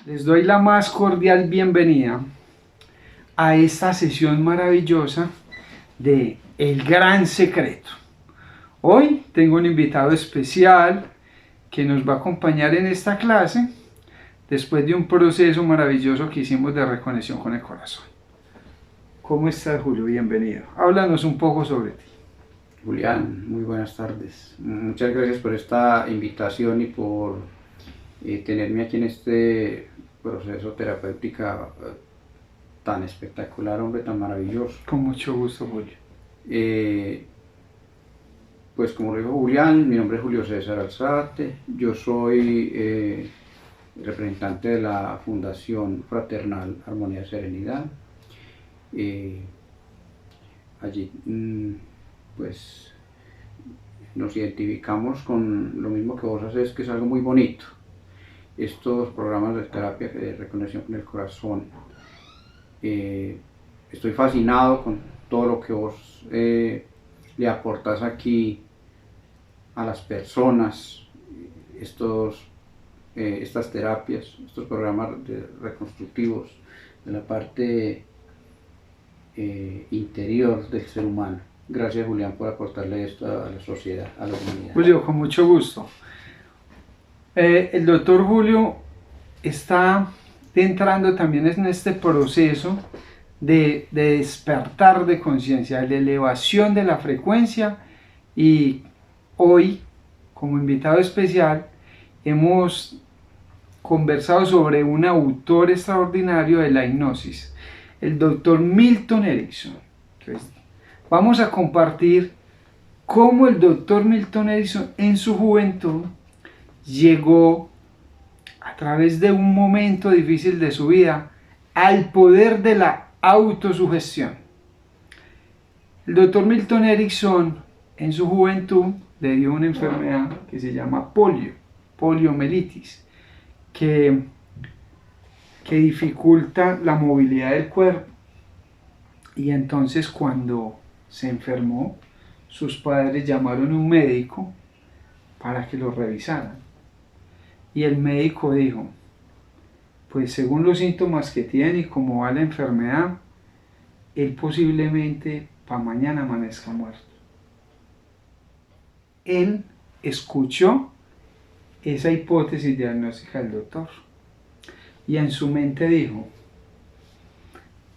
Les doy la más cordial bienvenida a esta sesión maravillosa de El Gran Secreto. Hoy tengo un invitado especial que nos va a acompañar en esta clase después de un proceso maravilloso que hicimos de reconexión con el corazón. ¿Cómo estás, Julio? Bienvenido. Háblanos un poco sobre ti. Julián, muy buenas tardes. Muchas gracias por esta invitación y por tenerme aquí en este proceso terapéutico tan espectacular, hombre, tan maravilloso. Con mucho gusto, Julio. Pues como lo dijo Julián, mi nombre es Julio César Alzate, yo soy representante de la Fundación Fraternal Armonía y Serenidad. Allí pues nos identificamos con lo mismo que vos haces, que es algo muy bonito. Estos programas de terapia de reconexión con el corazón. Estoy fascinado con todo lo que vos le aportas aquí a las personas, estas terapias, estos programas reconstructivos de la parte interior del ser humano. Gracias, Julián, por aportarle esto a la sociedad, a la humanidad. Julio, con mucho gusto. El doctor Julio está entrando también en este proceso de despertar de conciencia, de elevación de la frecuencia, y hoy, como invitado especial, hemos conversado sobre un autor extraordinario de la hipnosis, el doctor Milton Erickson. Entonces, vamos a compartir cómo el doctor Milton Erickson en su juventud llegó a través de un momento difícil de su vida al poder de la autosugestión. El doctor Milton Erickson en su juventud le dio una enfermedad que se llama poliomielitis, que dificulta la movilidad del cuerpo. Y entonces, cuando se enfermó, sus padres llamaron a un médico para que lo revisaran. Y el médico dijo: pues según los síntomas que tiene y cómo va la enfermedad, él posiblemente para mañana amanezca muerto. Él escuchó esa hipótesis diagnóstica del doctor y en su mente dijo: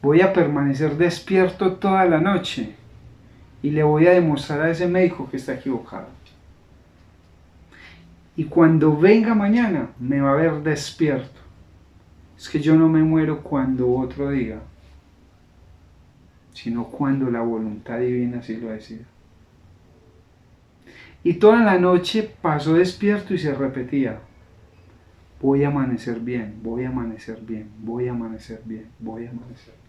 voy a permanecer despierto toda la noche y le voy a demostrar a ese médico que está equivocado. Y cuando venga mañana me va a ver despierto. Es que yo no me muero cuando otro diga, sino cuando la voluntad divina así lo decida. Y toda la noche pasó despierto y se repetía: voy a amanecer bien, voy a amanecer bien, voy a amanecer bien, voy a amanecer bien.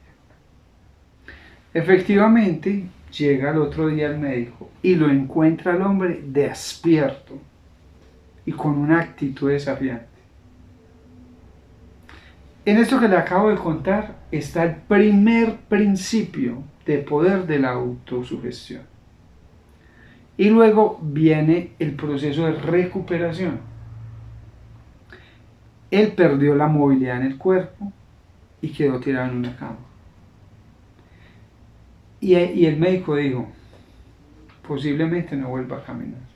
Efectivamente, llega el otro día el médico y lo encuentra al hombre despierto y con una actitud desafiante. En esto que le acabo de contar está el primer principio de poder de la autosugestión. Y luego viene el proceso de recuperación. Él perdió la movilidad en el cuerpo y quedó tirado en una cama. Y el médico dijo: posiblemente no vuelva a caminar.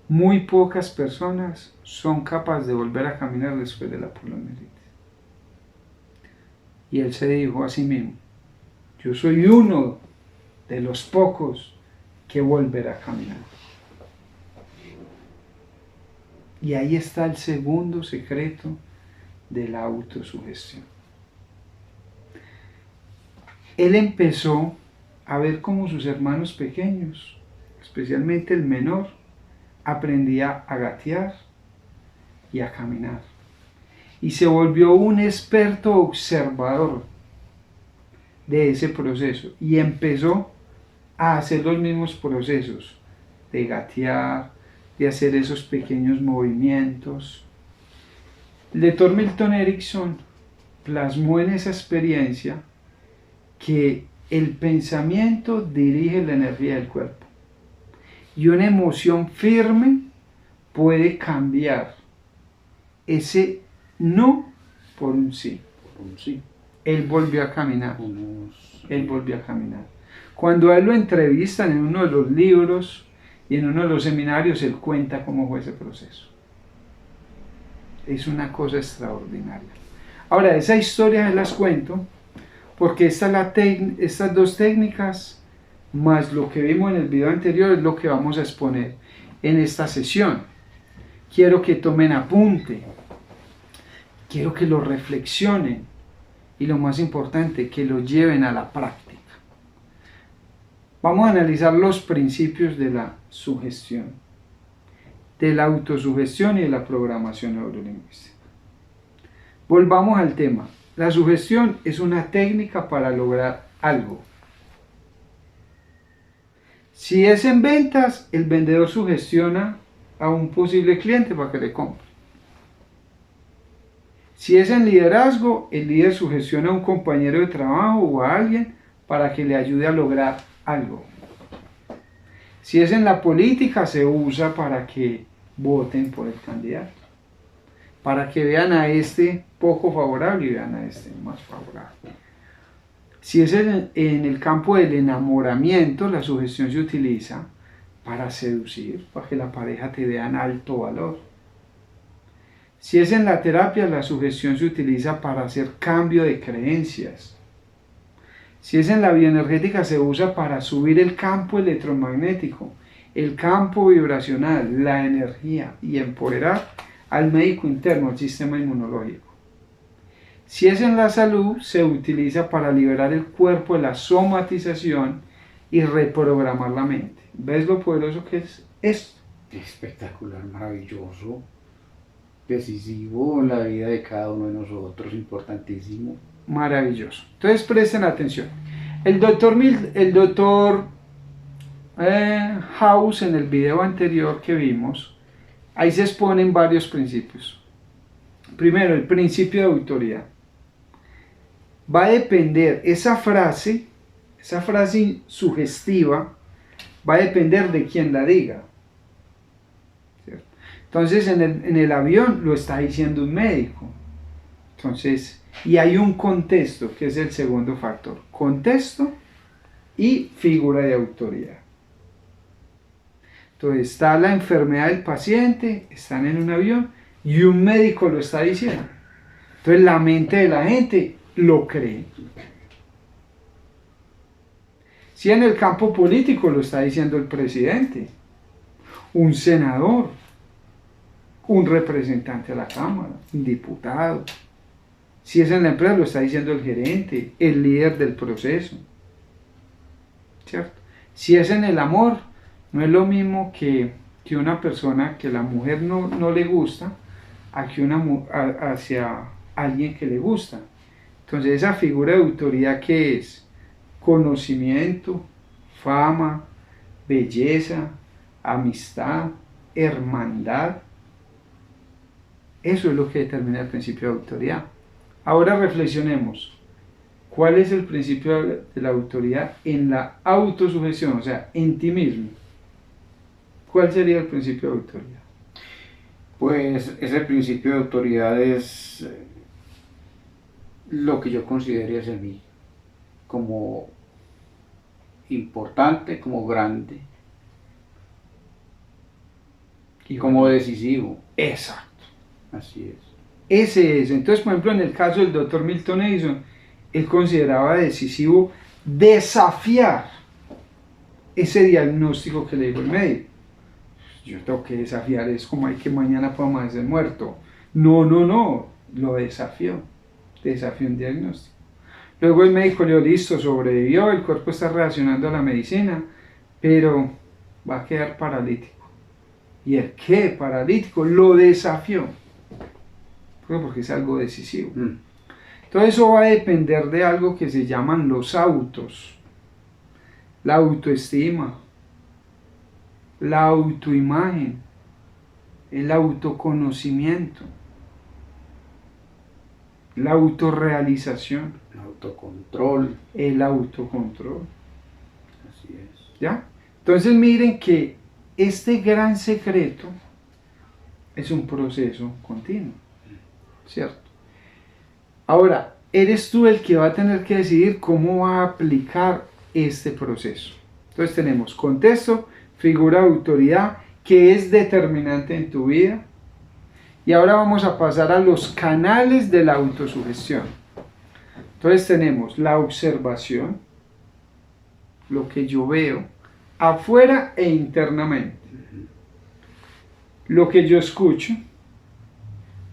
Muy pocas personas son capaces de volver a caminar después de la poliomielitis. Y él se dijo a sí mismo: yo soy uno de los pocos que volverá a caminar. Y ahí está el segundo secreto de la autosugestión. Él empezó a ver cómo sus hermanos pequeños, especialmente el menor, aprendía a gatear y a caminar. Y se volvió un experto observador de ese proceso y empezó a hacer los mismos procesos de gatear, de hacer esos pequeños movimientos. El doctor Milton Erickson plasmó en esa experiencia que el pensamiento dirige la energía del cuerpo y una emoción firme puede cambiar ese no por un sí. Por un sí. Él volvió a caminar. Unos, Él volvió a caminar. Cuando a él lo entrevistan en uno de los libros y en uno de los seminarios, él cuenta cómo fue ese proceso. Es una cosa extraordinaria. Ahora, esa historia se las cuento porque estas dos técnicas, más lo que vimos en el video anterior, es lo que vamos a exponer en esta sesión. Quiero que tomen apunte, quiero que lo reflexionen y lo más importante, que lo lleven a la práctica. Vamos a analizar los principios de la sugestión, de la autosugestión y de la programación neurolingüística. Volvamos al tema. La sugestión es una técnica para lograr algo. Si es en ventas, el vendedor sugestiona a un posible cliente para que le compre. Si es en liderazgo, el líder sugestiona a un compañero de trabajo o a alguien para que le ayude a lograr algo. Si es en la política, se usa para que voten por el candidato, para que vean a este poco favorable y vean a este más favorable. Si es en el campo del enamoramiento, la sugestión se utiliza para seducir, para que la pareja te vea en alto valor. Si es en la terapia, la sugestión se utiliza para hacer cambio de creencias. Si es en la bioenergética, se usa para subir el campo electromagnético, el campo vibracional, la energía y empoderar al médico interno, al sistema inmunológico. Si es en la salud, se utiliza para liberar el cuerpo de la somatización y reprogramar la mente. ¿Ves lo poderoso que es esto? espectacular, maravilloso, decisivo en la vida de cada uno de nosotros, importantísimo. Maravilloso. Entonces presten atención. El doctor House, en el video anterior que vimos, ahí se exponen varios principios. Primero, el principio de autoridad. Va a depender, esa frase sugestiva, va a depender de quién la diga. ¿Cierto? Entonces, en el avión lo está diciendo un médico. Entonces, y hay un contexto, que es el segundo factor. Contexto y figura de autoridad. Entonces, está la enfermedad del paciente, están en un avión y un médico lo está diciendo. Entonces, la mente de la gente lo cree. Si en el campo político lo está diciendo el presidente, un senador, un representante de la Cámara, un diputado. Si es en la empresa, lo está diciendo el gerente, el líder del proceso. ¿Cierto? Si es en el amor, no es lo mismo que una persona que la mujer no le gusta hacia alguien que le gusta. Entonces, esa figura de autoridad, ¿qué es? Conocimiento, fama, belleza, amistad, hermandad. Eso es lo que determina el principio de autoridad. Ahora reflexionemos. ¿Cuál es el principio de la autoridad en la autosugestión? O sea, en ti mismo. ¿Cuál sería el principio de autoridad? Pues ese principio de autoridad es lo que yo consideraría en mí como importante, como grande y como decisivo. Exacto. Así es. Ese es. Entonces, por ejemplo, en el caso del doctor Milton Edison, él consideraba decisivo desafiar ese diagnóstico que le dijo el médico. Yo tengo que desafiar, es como hay que mañana puedo amanecer muerto. No, lo desafió un diagnóstico. Luego el médico le dijo, listo, sobrevivió, el cuerpo está reaccionando a la medicina, pero va a quedar paralítico. ¿Y el qué? Paralítico, lo desafió. Porque es algo decisivo. Todo eso va a depender de algo que se llaman los autos. La autoestima, la autoimagen, el autoconocimiento, la autorrealización, el autocontrol. Así es. ¿Ya? Entonces miren que este gran secreto es un proceso continuo, ¿cierto? Ahora, eres tú el que va a tener que decidir cómo va a aplicar este proceso. Entonces tenemos contexto, figura de autoridad, que es determinante en tu vida. Y ahora vamos a pasar a los canales de la autosugestión. Entonces tenemos la observación, lo que yo veo, afuera e internamente. Lo que yo escucho,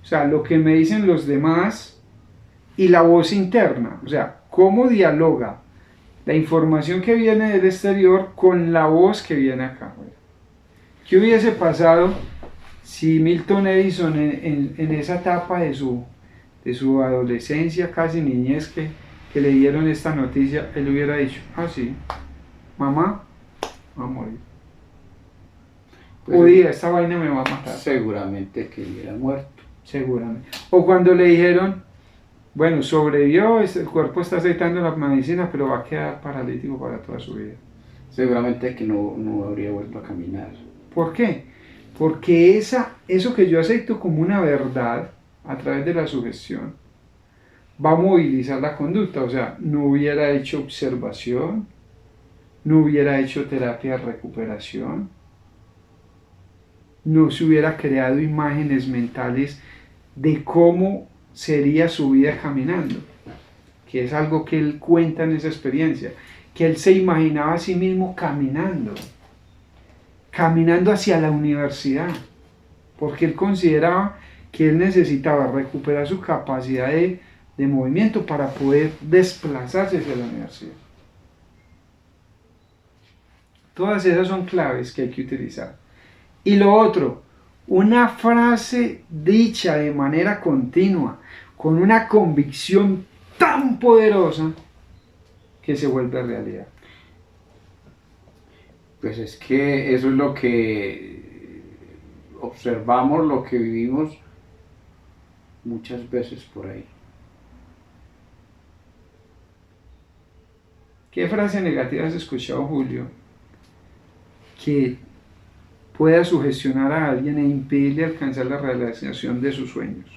o sea, lo que me dicen los demás, y la voz interna, o sea, cómo dialoga la información que viene del exterior con la voz que viene acá. ¿Qué hubiese pasado si Milton Edison en esa etapa de su adolescencia, casi niñez, que le dieron esta noticia, él hubiera dicho, ah sí, mamá, va a morir? Pues, O diga, esta vaina me va a matar. seguramente que hubiera muerto. Seguramente. O cuando le dijeron, bueno, sobrevivió, el cuerpo está aceptando la medicina, pero va a quedar paralítico para toda su vida. Seguramente que no habría vuelto a caminar. ¿Por qué? Porque eso que yo acepto como una verdad a través de la sugestión va a movilizar la conducta. O sea, no hubiera hecho observación, no hubiera hecho terapia de recuperación, no se hubiera creado imágenes mentales de cómo sería su vida caminando, que es algo que él cuenta en esa experiencia, que él se imaginaba a sí mismo caminando hacia la universidad, porque él consideraba que él necesitaba recuperar su capacidad de movimiento para poder desplazarse hacia la universidad. Todas esas son claves que hay que utilizar. Y lo otro, una frase dicha de manera continua, con una convicción tan poderosa que se vuelve realidad. Pues es que eso es lo que observamos, lo que vivimos muchas veces por ahí. ¿Qué frase negativa has escuchado, Julio, que pueda sugestionar a alguien e impedirle alcanzar la realización de sus sueños?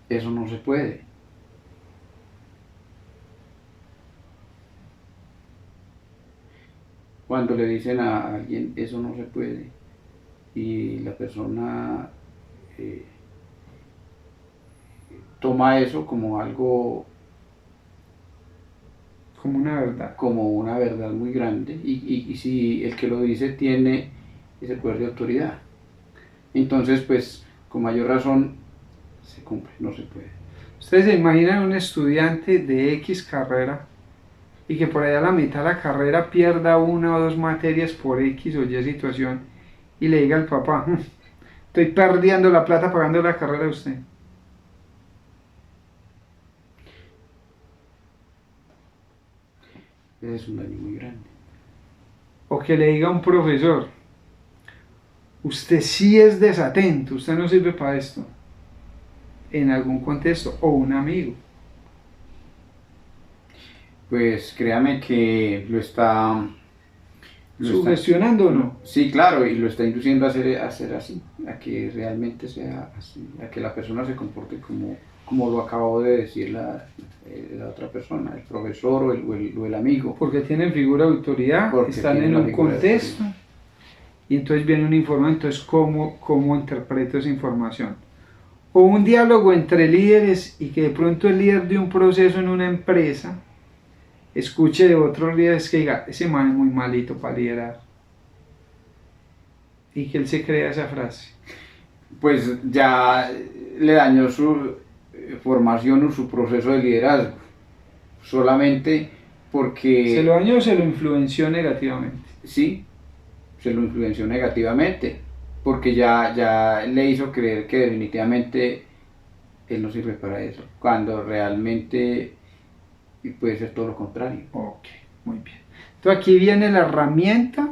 Eso no se puede. Cuando le dicen a alguien eso no se puede y la persona toma eso como algo, Como una verdad. como una verdad muy grande y si el que lo dice tiene ese poder de autoridad, entonces pues con mayor razón se cumple, no se puede. Ustedes se imaginan un estudiante de X carrera y que por allá a la mitad de la carrera pierda una o dos materias por X o Y situación y le diga al papá, estoy perdiendo la plata pagando la carrera de usted. Ese es un daño muy grande. O que le diga a un profesor, usted sí es desatento, usted no sirve para esto, en algún contexto, o un amigo. Pues créame que lo está ¿Sugestionando o no? sí, claro, y lo está induciendo a ser así, a que realmente sea así, a que la persona se comporte como lo acabó de decir la otra persona, el profesor o el amigo. Porque tienen figura de autoridad, Porque están tienen en la un figura de contexto, y entonces viene un informe, entonces ¿cómo interpreto esa información? O un diálogo entre líderes y que de pronto el líder de un proceso en una empresa escuche de otros líderes que diga, ese man es muy malito para liderar. Y que él se crea esa frase. Pues ya le dañó su formación o su proceso de liderazgo, solamente porque... ¿Se lo dañó o se lo influenció negativamente? Sí, se lo influenció negativamente, porque ya le hizo creer que definitivamente él no sirve para eso, cuando realmente puede ser todo lo contrario. Ok, muy bien. Entonces aquí viene la herramienta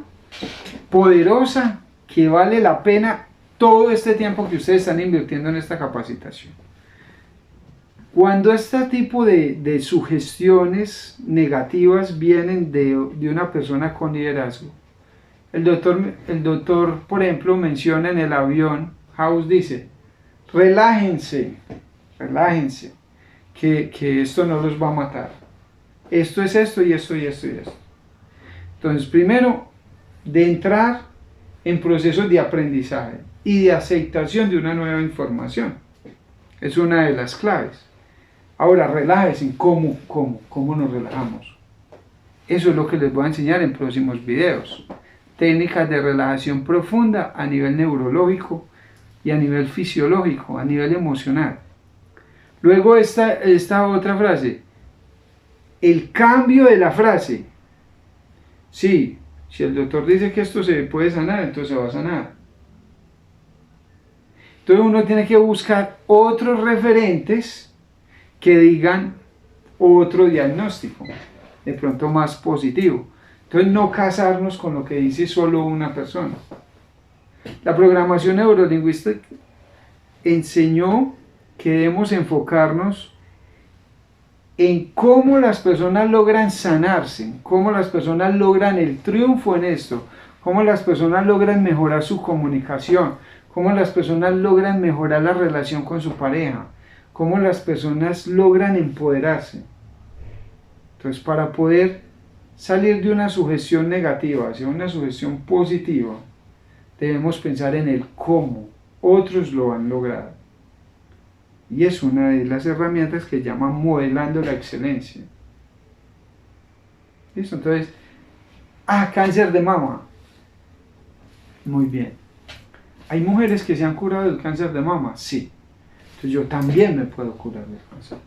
poderosa que vale la pena todo este tiempo que ustedes están invirtiendo en esta capacitación. Cuando este tipo de sugestiones negativas vienen de una persona con liderazgo, el doctor, por ejemplo, menciona en el avión House dice, relájense, relájense, que esto no los va a matar. Esto es esto y esto y esto y esto. Entonces, primero, de entrar en procesos de aprendizaje y de aceptación de una nueva información. Es una de las claves. Ahora, relájense. ¿Cómo nos relajamos? Eso es lo que les voy a enseñar en próximos videos. Técnicas de relajación profunda a nivel neurológico y a nivel fisiológico, a nivel emocional. Luego esta otra frase. El cambio de la frase. Sí, si el doctor dice que esto se puede sanar, entonces se va a sanar. Entonces uno tiene que buscar otros referentes que digan otro diagnóstico, de pronto más positivo. Entonces no casarnos con lo que dice solo una persona. La programación neurolingüística enseñó que debemos enfocarnos en cómo las personas logran sanarse, cómo las personas logran el triunfo en esto, cómo las personas logran mejorar su comunicación, cómo las personas logran mejorar la relación con su pareja, cómo las personas logran empoderarse. Entonces, para poder salir de una sugestión negativa hacia una sugestión positiva, debemos pensar en el cómo otros lo han logrado. Y es una de las herramientas que llaman modelando la excelencia. ¿Listo? Entonces, cáncer de mama. Muy bien. ¿Hay mujeres que se han curado del cáncer de mama? Sí. Entonces yo también me puedo curar del cáncer.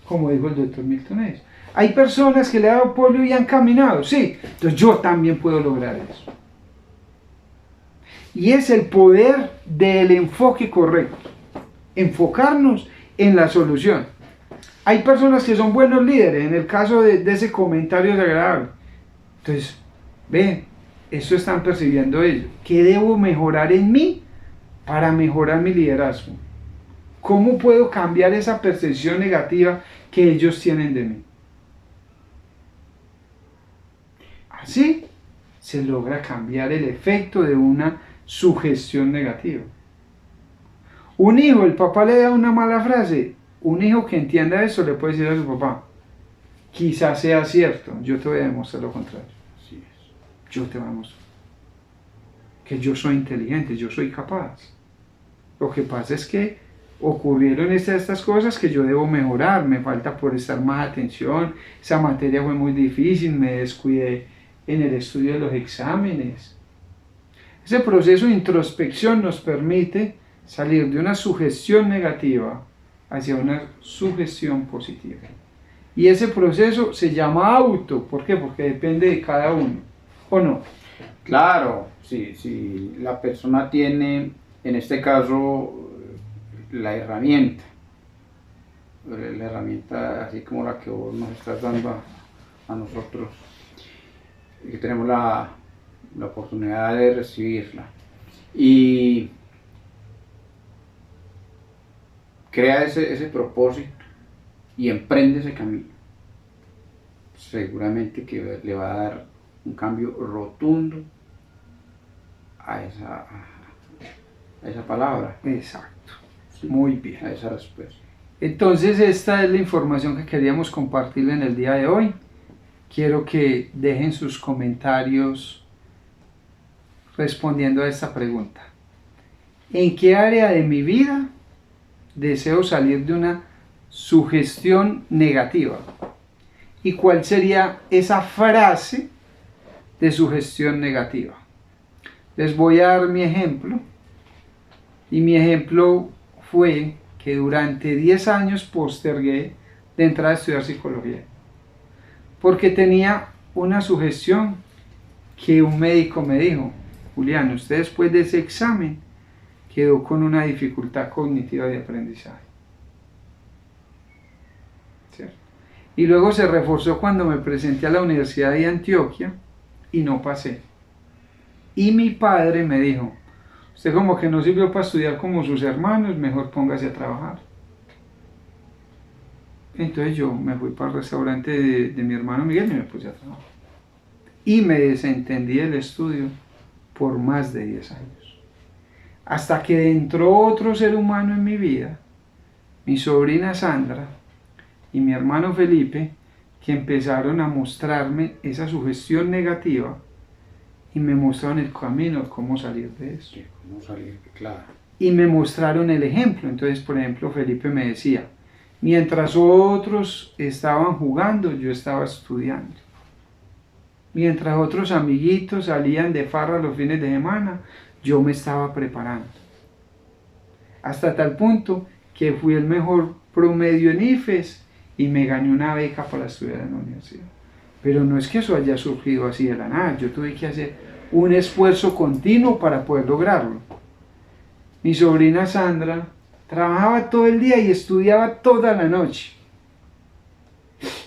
Como dijo el doctor Milton Erickson. ¿Hay personas que le han dado polio y han caminado? Sí. Entonces yo también puedo lograr eso. Y es el poder del enfoque correcto. Enfocarnos en la solución. Hay personas que son buenos líderes, en el caso de ese comentario desagradable. Entonces, ven, eso están percibiendo ellos. ¿Qué debo mejorar en mí para mejorar mi liderazgo? ¿Cómo puedo cambiar esa percepción negativa que ellos tienen de mí? Así se logra cambiar el efecto de una sugestión negativa. Un hijo, el papá le da una mala frase, un hijo que entienda eso le puede decir a su papá, quizás sea cierto, yo te voy a demostrar lo contrario. Así es. Yo te voy a demostrar que yo soy inteligente, yo soy capaz. Lo que pasa es que ocurrieron estas cosas que yo debo mejorar, me falta prestar más atención, esa materia fue muy difícil, me descuidé en el estudio de los exámenes. Ese proceso de introspección nos permite salir de una sugestión negativa hacia una sugestión positiva. Y ese proceso se llama auto. ¿Por qué? Porque depende de cada uno. ¿O no? Claro, si la persona tiene, en este caso, la herramienta así como la que vos nos estás dando a nosotros, que tenemos la oportunidad de recibirla, y crea ese propósito y emprende ese camino, seguramente que le va a dar un cambio rotundo a esa palabra. Exacto. Muy bien. A esa respuesta. Entonces esta es la información que queríamos compartir en el día de hoy. Quiero que dejen sus comentarios respondiendo a esta pregunta. ¿En qué área de mi vida deseo salir de una sugestión negativa? ¿Y cuál sería esa frase de sugestión negativa? Les voy a dar mi ejemplo. Y mi ejemplo fue que durante 10 años postergué de entrar a estudiar psicología. Porque tenía una sugestión que un médico me dijo, Julián, usted después de ese examen quedó con una dificultad cognitiva de aprendizaje. ¿Cierto? Y luego se reforzó cuando me presenté a la Universidad de Antioquia y no pasé. Y mi padre me dijo, usted como que no sirvió para estudiar como sus hermanos, mejor póngase a trabajar. Entonces yo me fui para el restaurante de mi hermano Miguel y me puse a trabajar. Y me desentendí del estudio por más de 10 años. hasta que entró otro ser humano en mi vida, mi sobrina Sandra y mi hermano Felipe, que empezaron a mostrarme esa sugestión negativa y me mostraron el camino de cómo salir de eso. Sí, cómo salir, claro. Y me mostraron el ejemplo. Entonces, por ejemplo, Felipe me decía, mientras otros estaban jugando, yo estaba estudiando. Mientras otros amiguitos salían de farra los fines de semana, yo me estaba preparando. Hasta tal punto que fui el mejor promedio en IFES y me gané una beca para estudiar en la universidad. Pero no es que eso haya surgido así de la nada, yo tuve que hacer un esfuerzo continuo para poder lograrlo. Mi sobrina Sandra trabajaba todo el día y estudiaba toda la noche.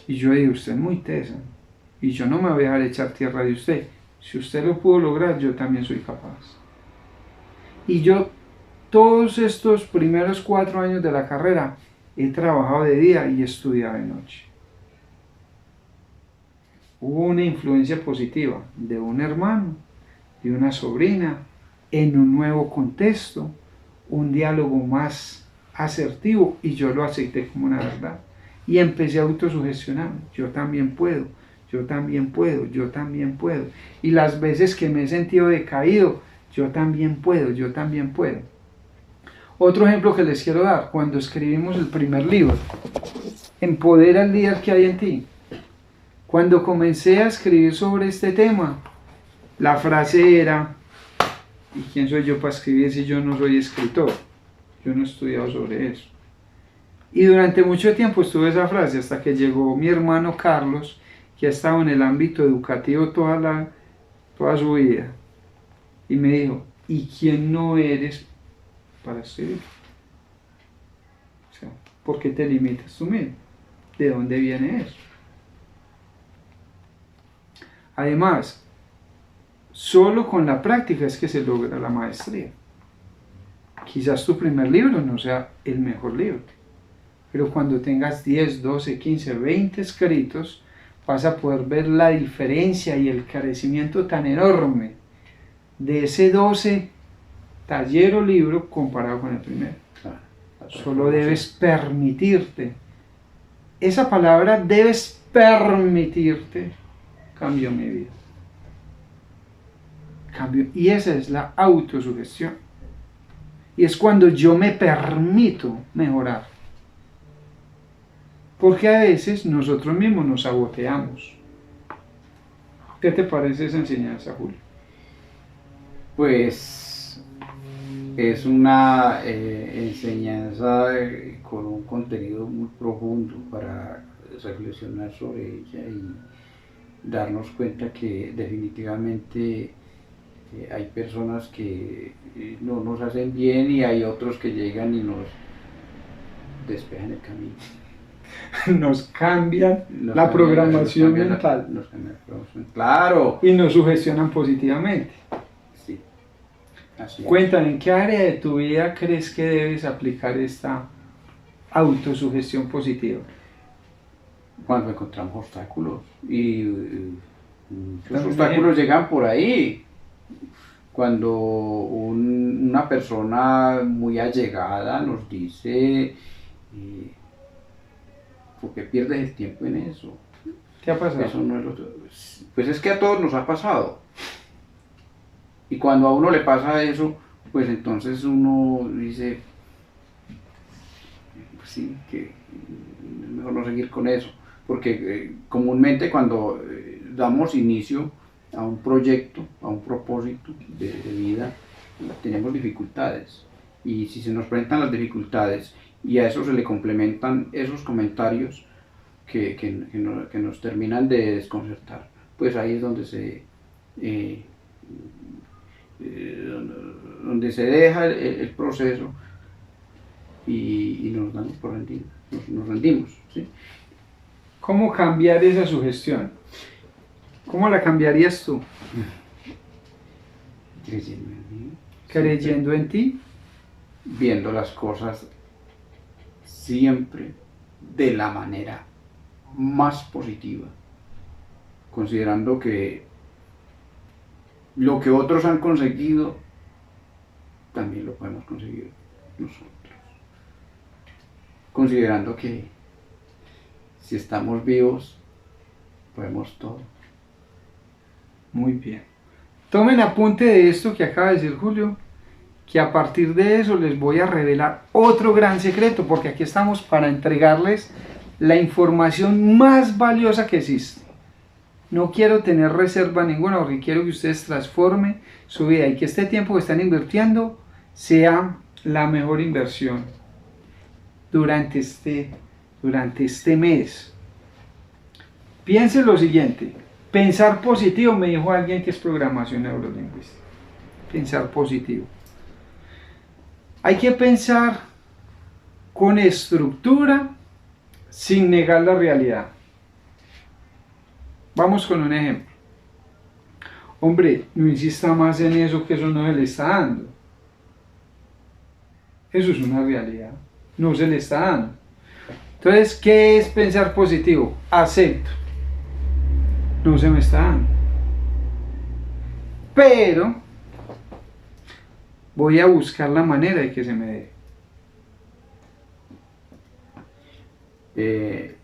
Y yo dije, usted es muy tesa, y yo no me voy a dejar echar tierra de usted. Si usted lo pudo lograr, yo también soy capaz. Y yo, todos estos primeros 4 años de la carrera, he trabajado de día y estudiado de noche. Hubo una influencia positiva de un hermano, de una sobrina, en un nuevo contexto, un diálogo más asertivo, y yo lo acepté como una verdad. Y empecé a autosugestionarme, yo también puedo, yo también puedo, yo también puedo. Y las veces que me he sentido decaído, yo también puedo, yo también puedo. Otro ejemplo que les quiero dar, cuando escribimos el primer libro, Empodera al líder que hay en ti. Cuando comencé a escribir sobre este tema, la frase era, ¿y quién soy yo para escribir si yo no soy escritor? Yo no he estudiado sobre eso. Y durante mucho tiempo estuve esa frase hasta que llegó mi hermano Carlos, que ha estado en el ámbito educativo toda su vida, y me dijo, ¿y quién no eres para escribir? O sea, ¿por qué te limitas tú mismo? ¿De dónde viene eso? Además, solo con la práctica es que se logra la maestría. Quizás tu primer libro no sea el mejor libro, pero cuando tengas 10, 12, 15, 20 escritos, vas a poder ver la diferencia y el crecimiento tan enorme de ese 12 taller o libro comparado con el primero. Solo debes permitirte. Esa palabra, debes permitirte, cambió mi vida. Y esa es la autosugestión. Y es cuando yo me permito mejorar. Porque a veces nosotros mismos nos saboteamos. ¿Qué te parece esa enseñanza, Julio? Pues es una enseñanza con un contenido muy profundo para reflexionar sobre ella y darnos cuenta que definitivamente hay personas que no nos hacen bien y hay otros que llegan y nos despejan el camino. Nos cambian la programación mental. Nos cambian la programación, claro. Y nos sugestionan positivamente. Sí, así Cuéntame, ¿en qué área de tu vida crees que debes aplicar esta autosugestión positiva? Cuando encontramos obstáculos y los obstáculos llegan por ahí. Cuando una persona muy allegada nos dice, ¿por qué pierdes el tiempo en eso? ¿Qué ha pasado? Eso no es pues es que a todos nos ha pasado. Y cuando a uno le pasa eso, pues entonces uno dice, pues sí, que es mejor no seguir con eso. Porque comúnmente cuando damos inicio a un proyecto, a un propósito de vida, tenemos dificultades. Y si se nos presentan las dificultades y a eso se le complementan esos comentarios que nos terminan de desconcertar, pues ahí es donde donde se deja el proceso y nos damos por rendidos, nos rendimos, ¿sí? ¿Cómo cambiar esa sugestión? ¿Cómo la cambiarías tú? Creyendo en mí. Creyendo en ti. Viendo las cosas siempre de la manera más positiva. Considerando que lo que otros han conseguido, también lo podemos conseguir nosotros. Considerando que si estamos vivos, podemos todo. Muy bien. Tomen apunte de esto que acaba de decir Julio, que a partir de eso les voy a revelar otro gran secreto, porque aquí estamos para entregarles la información más valiosa que existe. No quiero tener reserva ninguna, porque quiero que ustedes transformen su vida y que este tiempo que están invirtiendo sea la mejor inversión durante este mes. Piensen lo siguiente: pensar positivo, me dijo alguien que es programación neurolingüística. Pensar positivo. Hay que pensar con estructura, sin negar la realidad. Vamos con un ejemplo. Hombre, no insista más en eso, que eso no se le está dando. Eso es una realidad. No se le está dando. Entonces, ¿qué es pensar positivo? Acepto. No se me está dando. Pero voy a buscar la manera de que se me dé.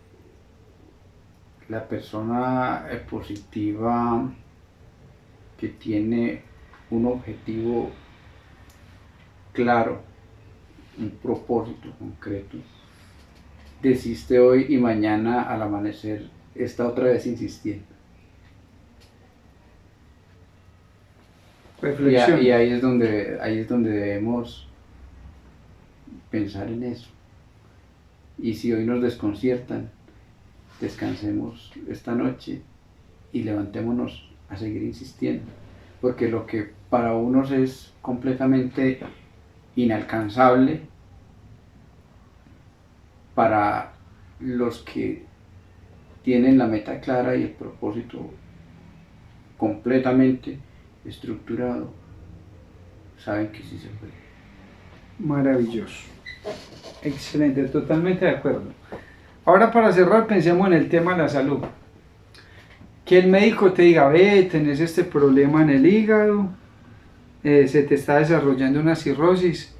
La persona positiva que tiene un objetivo claro, un propósito concreto, desiste hoy y mañana al amanecer está otra vez insistiendo. Reflexión. Y ahí es donde debemos pensar en eso. Y si hoy nos desconciertan, descansemos esta noche y levantémonos a seguir insistiendo, porque lo que para unos es completamente inalcanzable, para los que tienen la meta clara y el propósito completamente estructurado, saben que sí se puede. Maravilloso. Excelente, totalmente de acuerdo. Ahora, para cerrar, pensemos en el tema de la salud. Que el médico te diga: ve, tenés este problema en el hígado, se te está desarrollando una cirrosis.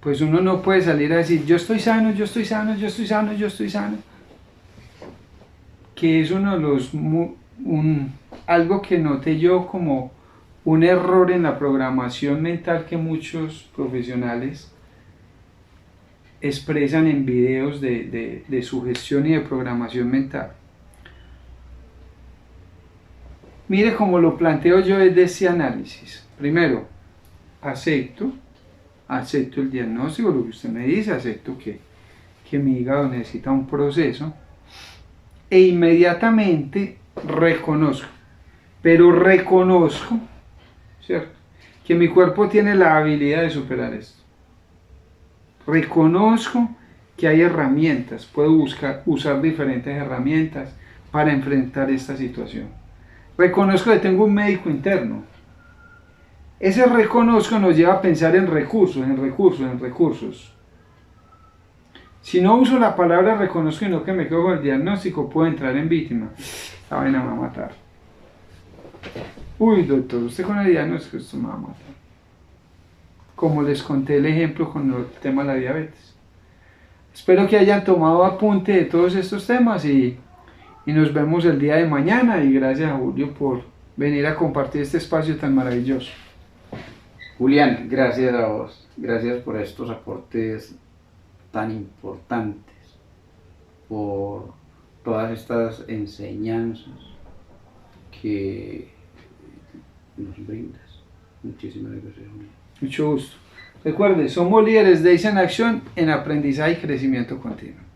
Pues uno no puede salir a decir: yo estoy sano, yo estoy sano, yo estoy sano, yo estoy sano. Que es uno de los algo que noté yo como un error en la programación mental que muchos profesionales expresan en videos de sugestión y de programación mental. Mire cómo lo planteo yo desde ese análisis. Primero, acepto el diagnóstico, lo que usted me dice, acepto que mi hígado necesita un proceso, e inmediatamente reconozco, ¿cierto?, que mi cuerpo tiene la habilidad de superar esto. Reconozco que hay herramientas, puedo usar diferentes herramientas para enfrentar esta situación. Reconozco que tengo un médico interno. Ese reconozco nos lleva a pensar en recursos. Si no uso la palabra reconozco y no que me quedo con el diagnóstico, puedo entrar en víctima. Esta vaina me va a matar. Uy, doctor, usted con el diagnóstico, esto me va a matar. Como les conté el ejemplo con el tema de la diabetes. Espero que hayan tomado apunte de todos estos temas y nos vemos el día de mañana. Y gracias a Julio por venir a compartir este espacio tan maravilloso. Julián, gracias a vos. Gracias por estos aportes tan importantes, por todas estas enseñanzas que nos brindas. Muchísimas gracias, Julián. Mucho gusto. Recuerde, somos líderes de ICE en acción en aprendizaje y crecimiento continuo.